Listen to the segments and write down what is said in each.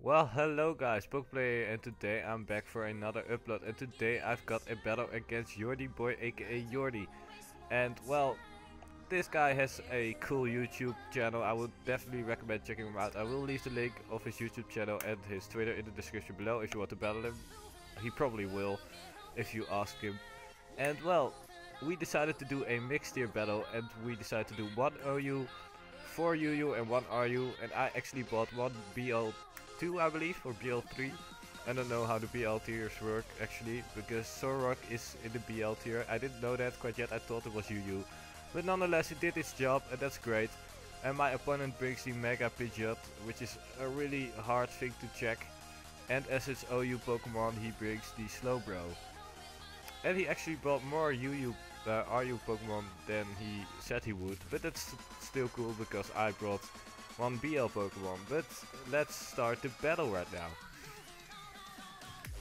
Well, hello guys, Pokeplayer, and today I'm back for another upload. And today I've got a battle against Jordi Boy, aka Jordi. And well, this guy has a cool YouTube channel. I would definitely recommend checking him out. I will leave the link of his YouTube channel and his Twitter in the description below if you want to battle him. He probably will if you ask him. And well, we decided to do a mixed tier battle, and we decided to do 1 OU, 4 UU and 1 RU, and I actually bought 1 BL2 I believe, or BL3. I don't know how the BL tiers work actually, because Sorok is in the BL tier. I didn't know that quite yet, I thought it was UU. But nonetheless, it did its job, and that's great. And my opponent brings the Mega Pidgeot, which is a really hard thing to check. And as it's OU Pokemon, he brings the Slowbro. And he actually brought more UU RU Pokemon than he said he would, but that's still cool because I brought 1 BL Pokemon. But let's start the battle right now.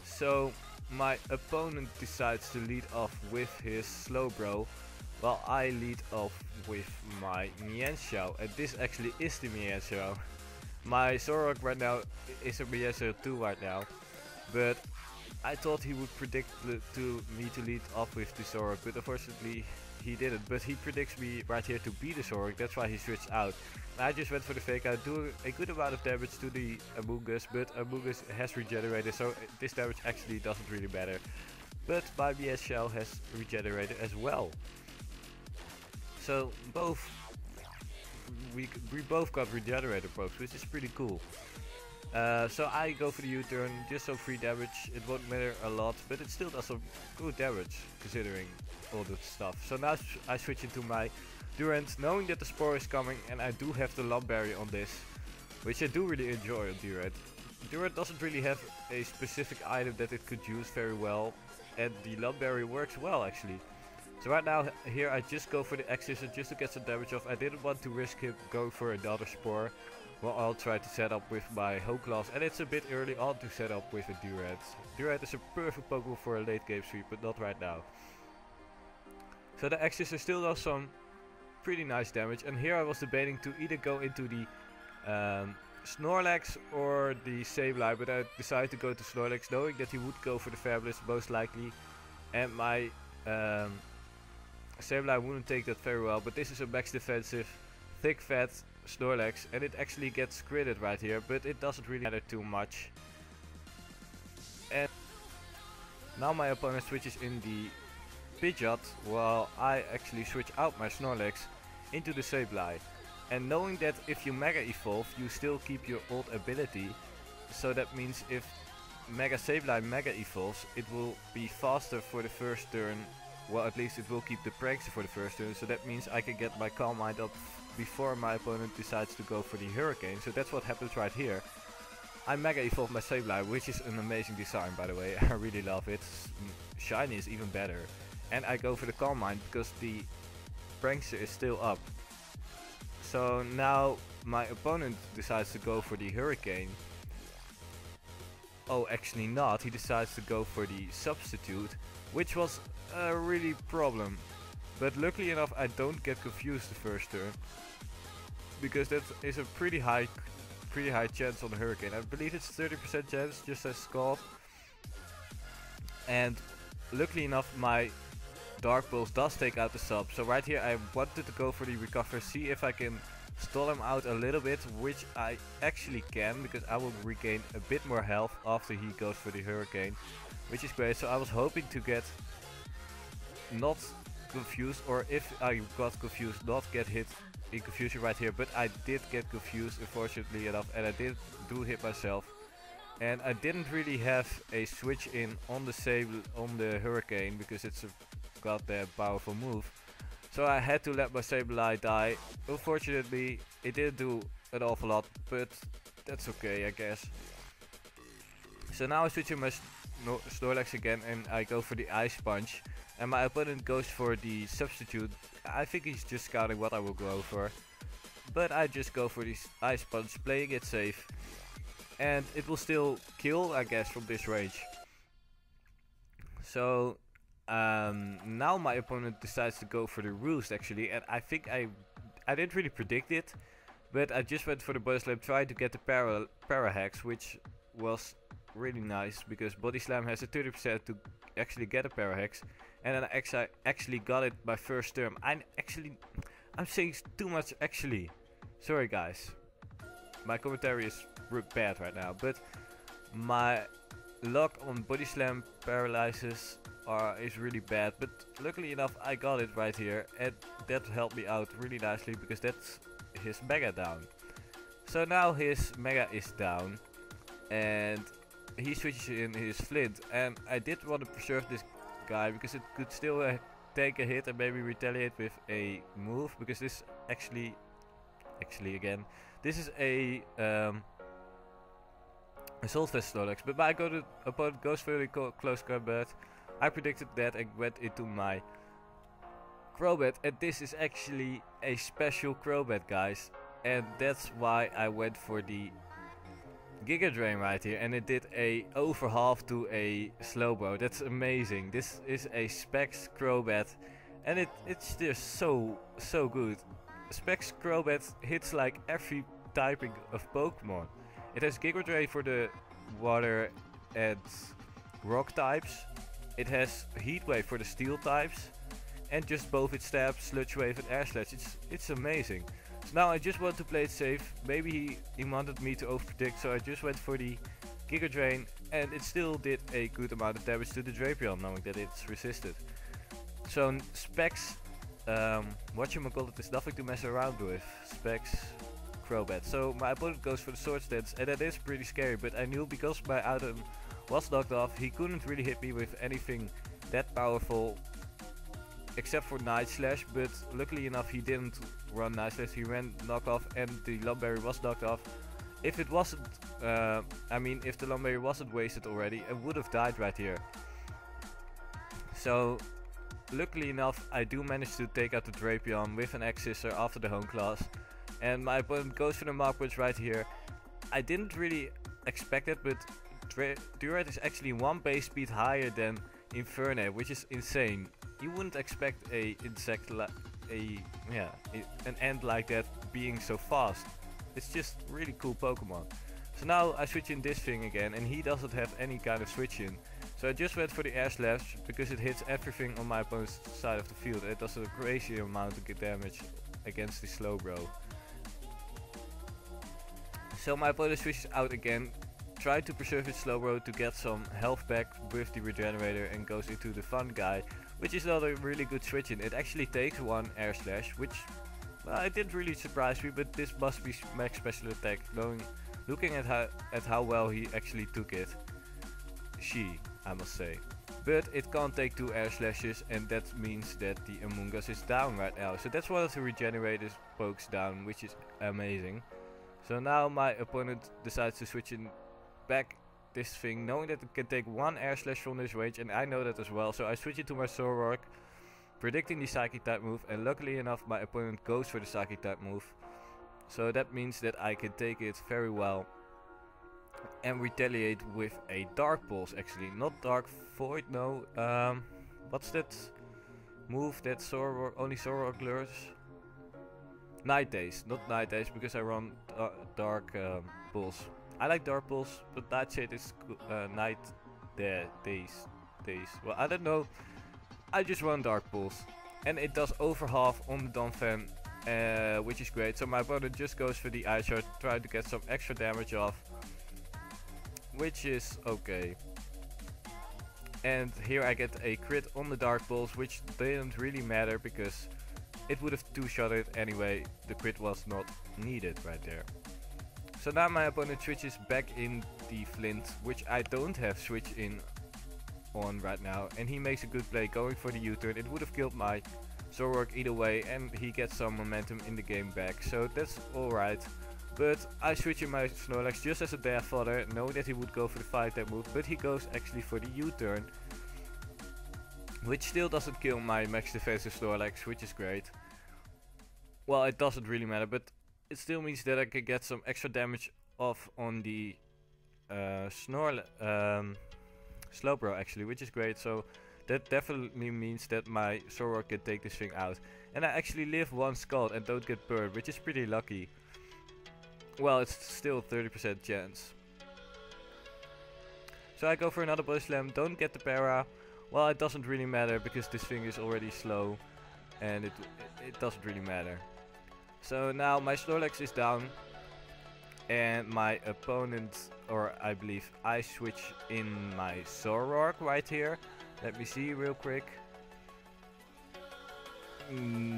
So my opponent decides to lead off with his Slowbro, while I lead off with my Mienshao, and this actually is the Mienshao. My Zorok right now is a Mienshao 2 right now, but I thought he would predict me to lead off with the Zorok, but unfortunately he didn't. But he predicts me right here to be the Zorok, that's why he switched out. I just went for the fake out, doing a good amount of damage to the Amoonguss, but Amoonguss has regenerated, so this damage actually doesn't really matter. But my Mienshao has regenerated as well. So we both got regenerated pokes, which is pretty cool. So I go for the U-turn, just some free damage. It won't matter a lot, but it still does some good damage considering all that stuff. So now I switch into my Durant, knowing that the Spore is coming, and I do have the Lumberry on this, which I do really enjoy on Durant. Durant doesn't really have a specific item that it could use very well, and the Lumberry works well actually. So right now here I just go for the X-Scissor just to get some damage off. I didn't want to risk him going for another Spore. Well, I'll try to set up with my home class, and it's a bit early on to set up with a Durant. Durant is a perfect Pokemon for a late game sweep, but not right now. So the X-Scissor still does some pretty nice damage, and here I was debating to either go into the Snorlax or the Sableye, but I decided to go to Snorlax, knowing that he would go for the Fabulous most likely, and my Sableye wouldn't take that very well. But this is a max defensive, thick fat Snorlax, and it actually gets critted right here, but it doesn't really matter too much. And now my opponent switches in the Pidgeot, while I actually switch out my Snorlax into the Sableye. And knowing that if you Mega Evolve, you still keep your old ability, so that means if Mega Sableye Mega Evolves, it will be faster for the first turn. Well, at least it will keep the Prankster for the first turn, so that means I can get my Calm Mind up before my opponent decides to go for the Hurricane. So that's what happens right here. I Mega Evolve my Sableye, which is an amazing design by the way. I really love it. Shiny is even better. And I go for the Calm Mind because the Prankster is still up. So now my opponent decides to go for the Hurricane. Oh, actually not. He decides to go for the Substitute, which was a really problem. But luckily enough, I don't get confused the first turn, because that is a pretty high chance on the Hurricane. I believe it's 30% chance, just as Scald. And luckily enough, my Dark Pulse does take out the sub. So right here I wanted to go for the Recover, see if I can stall him out a little bit, which I actually can, because I will regain a bit more health after he goes for the Hurricane, which is great. So I was hoping to get not confused, or if I got confused, not get hit in confusion right here, but I did get confused unfortunately enough, and I did hit myself. And I didn't really have a switch in on the Hurricane, because it's a goddamn powerful move. So I had to let my Sableye die. Unfortunately, it didn't do an awful lot, but that's okay, I guess. So now I switch in my Snorlax again, and I go for the Ice Punch. And my opponent goes for the Substitute. I think he's just scouting what I will go for. But I just go for this Ice Punch, playing it safe. And it will still kill, I guess, from this range. So now my opponent decides to go for the Roost actually, and I think I didn't really predict it, But I just went for the body slam, tried to get the para hex, which was really nice because body slam has a 30% to actually get a para hex, and then I actually got it by first turn. I'm saying too much actually. Sorry guys, my commentary is bad right now, but my luck on body slam paralyzes is really bad. But luckily enough, I got it right here, and that helped me out really nicely because that's his mega down. So now his mega is down, and he switches in his flint, and I did want to preserve this guy because it could still take a hit and maybe retaliate with a move, because this actually again, this is a Assault Vest Snorlax, but my opponent goes for close combat. I predicted that and went into my Crobat, and this is actually a special Crobat, guys, and that's why I went for the Giga Drain right here, and it did a over half to a Slowbro. That's amazing. This is a Specs Crobat, and it's just so good. Specs Crobat hits like every typing of Pokemon. It has Giga Drain for the water and rock types. It has Heat Wave for the steel types, and just both its stabs, Sludge Wave and Air Slash. It's amazing. So now I just want to play it safe. Maybe he wanted me to overpredict, so I just went for the Giga Drain, and it still did a good amount of damage to the Drapion, knowing that it's resisted. So Specs, whatchamacallit, is nothing to mess around with. Specs Crobat. So my opponent goes for the Sword Stance, and that is pretty scary, but I knew because my item was knocked off, he couldn't really hit me with anything that powerful except for Night Slash, but luckily enough he didn't run Night Slash, he ran knockoff, and the Lumberry was knocked off. If it wasn't, if the Lumberry wasn't wasted already, it would have died right here. So luckily enough I do manage to take out the Drapion with an X-Scissor after the home class, and my opponent goes for the Mach Punch right here. I didn't really expect it, but Durant is actually 1 base speed higher than Infernape, which is insane. You wouldn't expect a insect an ant like that being so fast. It's just really cool Pokemon. So now I switch in this thing again, and he doesn't have any kind of switch in. So I just went for the Air Slash because it hits everything on my opponent's side of the field. It does a crazy amount of damage against the Slowbro. So my opponent switches out again, tried to preserve his Slowbro to get some health back with the Regenerator, and goes into the Fun Guy, which is not a really good switch in. It actually takes 1 Air Slash, which it didn't really surprise me, but this must be max special attack, looking at how well he actually took it. I must say. But it can't take 2 Air Slashes, and that means that the Amoonguss is down right now. So that's one of the Regenerators pokes down, which is amazing. So now my opponent decides to switch in back this thing, knowing that it can take 1 Air Slash from this range, and I know that as well. So I switch it to my Zoroark, predicting the Psychic type move, and luckily enough my opponent goes for the Psychic type move. So that means that I can take it very well and retaliate with a Dark Pulse, actually. Not Dark Void, no. What's that move that only Zoroark learns? Night Days, not Night Days, because I run Dark Pulse. I like Dark Pulse, but Night Shade is Night Days. Well, I don't know. I just run Dark Pulse, and it does over half on the Donphan, which is great. So my opponent just goes for the Ice Shard, trying to get some extra damage off, which is okay. And here I get a crit on the Dark Pulse, which didn't really matter because it would have 2-shot it anyway. The crit was not needed right there. So now my opponent switches back in the Flint, which I don't have switch in on right now, and he makes a good play going for the U-turn. It would have killed my Zoroark either way, and he gets some momentum in the game back, so that's alright. But I switch in my Snorlax just as a Death Fodder, knowing that he would go for the Fire type move, but he goes actually for the U-turn, which still doesn't kill my max defensive Snorlax, which is great. Well, it doesn't really matter, but it still means that I can get some extra damage off on the Slowbro actually, which is great. So that definitely means that my Zoroark can take this thing out. And I actually live 1 Scald and don't get burned, which is pretty lucky. well, it's still 30% chance. So I go for another body slam, don't get the para. Well, it doesn't really matter because this thing is already slow and it doesn't really matter. So now my Snorlax is down and my opponent, or I believe I switch in my Zoroark right here. Let me see real quick.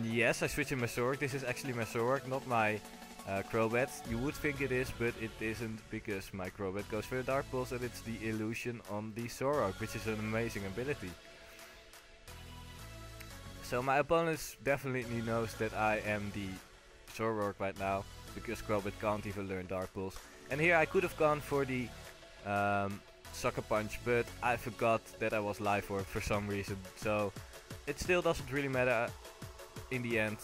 Yes, I switch in my Zoroark. This is actually my Zoroark, not my Crobat. You would think it is, but it isn't, because my Crobat goes for the Dark Pulse and it's the illusion on the Zoroark, which is an amazing ability. So my opponent definitely knows that I am the Zoroark right now, because Crobat can't even learn Dark Pulse. And here I could have gone for the Sucker Punch, but I forgot that I was live for some reason. So it still doesn't really matter in the end.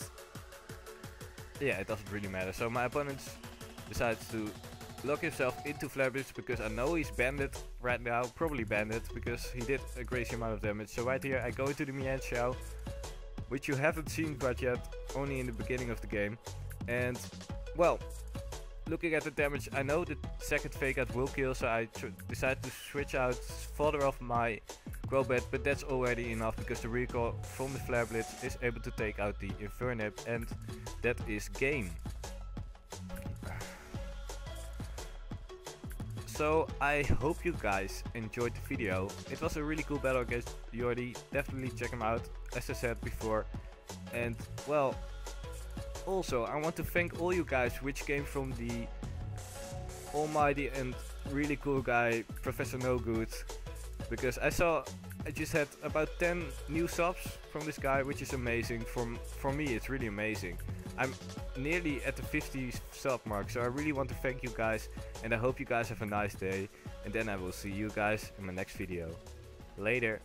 Yeah, it doesn't really matter. So my opponent decides to lock himself into Flare Blitz, because I know he's banded right now, probably banded, because he did a crazy amount of damage. So right here I go into the Mienshao, which you haven't seen quite yet, only in the beginning of the game. And well, looking at the damage, I know the second fake out will kill, so I decide to switch out further off my Crobat, but that's already enough, because the recall from the Flare Blitz is able to take out the Infernip, and that is game. So I hope you guys enjoyed the video. It was a really cool battle against Jordi. Definitely check him out, as I said before. And well, also I want to thank all you guys which came from the almighty and really cool guy Professor No Good, because I just had about 10 new subs from this guy, which is amazing. For me it's really amazing. I'm nearly at the 50 sub mark, so I really want to thank you guys, and I hope you guys have a nice day, and then I will see you guys in my next video. Later.